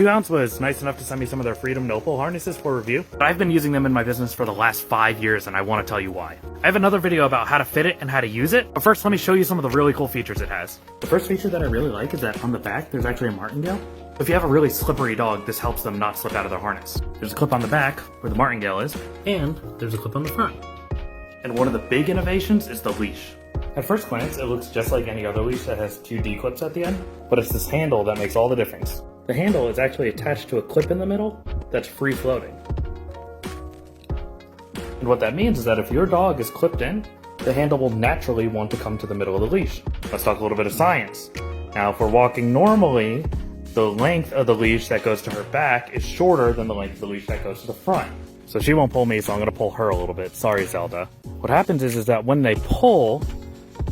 2 Ounce was nice enough to send me some of their Freedom Nopal harnesses for review, but I've been using them in my business for the last 5 years and I want to tell you why. I have another video about how to fit it and how to use it, but first let me show you some of the really cool features it has. The first feature that I really like is that on the back there's actually a martingale. If you have a really slippery dog, this helps them not slip out of their harness. There's a clip on the back where the martingale is, and there's a clip on the front. And one of the big innovations is the leash. At first glance, it looks just like any other leash that has 2 D-clips at the end, but it's this handle that makes all the difference. The handle is actually attached to a clip in the middle that's free floating. And what that means is that if your dog is clipped in, the handle will naturally want to come to the middle of the leash. Let's talk a little bit of science. Now, if we're walking normally, the length of the leash that goes to her back is shorter than the length of the leash that goes to the front. So she won't pull me, so I'm gonna pull her a little bit. Sorry, Zelda. What happens is that when they pull,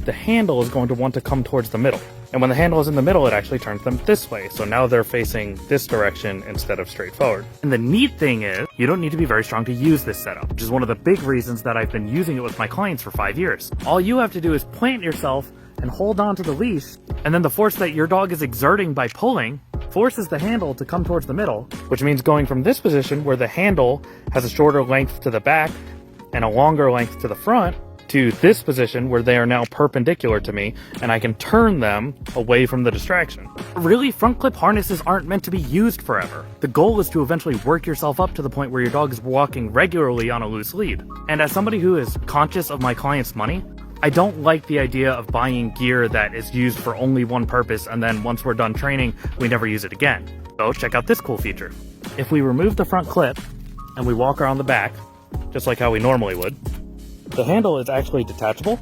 the handle is going to want to come towards the middle. And when the handle is in the middle, it actually turns them this way. So now they're facing this direction instead of straight forward. And the neat thing is, you don't need to be very strong to use this setup, which is one of the big reasons that I've been using it with my clients for 5 years. All you have to do is plant yourself and hold on to the leash, and then the force that your dog is exerting by pulling forces the handle to come towards the middle, which means going from this position where the handle has a shorter length to the back and a longer length to the front, to this position where they are now perpendicular to me and I can turn them away from the distraction. Really, front clip harnesses aren't meant to be used forever. The goal is to eventually work yourself up to the point where your dog is walking regularly on a loose lead. And as somebody who is conscious of my clients' money, I don't like the idea of buying gear that is used for only one purpose and then once we're done training, we never use it again. So check out this cool feature. If we remove the front clip and we walk around the back, just like how we normally would, the handle is actually detachable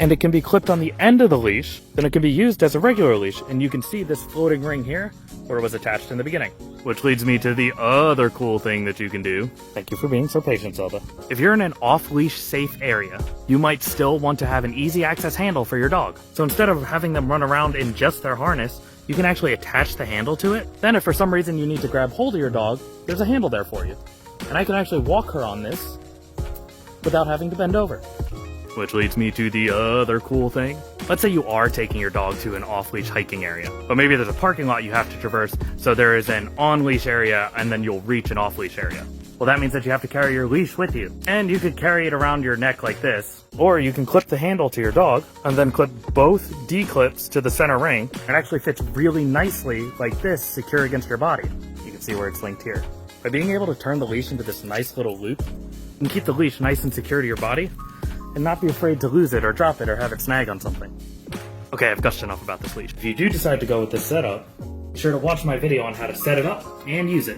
and it can be clipped on the end of the leash, then it can be used as a regular leash, and you can see this floating ring here where it was attached in the beginning. Which leads me to the other cool thing that you can do. Thank you for being so patient, Zelda. If you're in an off-leash safe area, you might still want to have an easy access handle for your dog. So instead of having them run around in just their harness, you can actually attach the handle to it. Then if for some reason you need to grab hold of your dog, there's a handle there for you. And I can actually walk her on this without having to bend over. Which leads me to the other cool thing. Let's say you are taking your dog to an off-leash hiking area, but maybe there's a parking lot you have to traverse, so there is an on-leash area and then you'll reach an off-leash area. Well, that means that you have to carry your leash with you. And you could carry it around your neck like this, or you can clip the handle to your dog and then clip both D-clips to the center ring. It actually fits really nicely like this, secure against your body. You can see where it's linked here. By being able to turn the leash into this nice little loop, you can keep the leash nice and secure to your body and not be afraid to lose it or drop it or have it snag on something. Okay, I've gushed enough about this leash. If you do decide to go with this setup, be sure to watch my video on how to set it up and use it.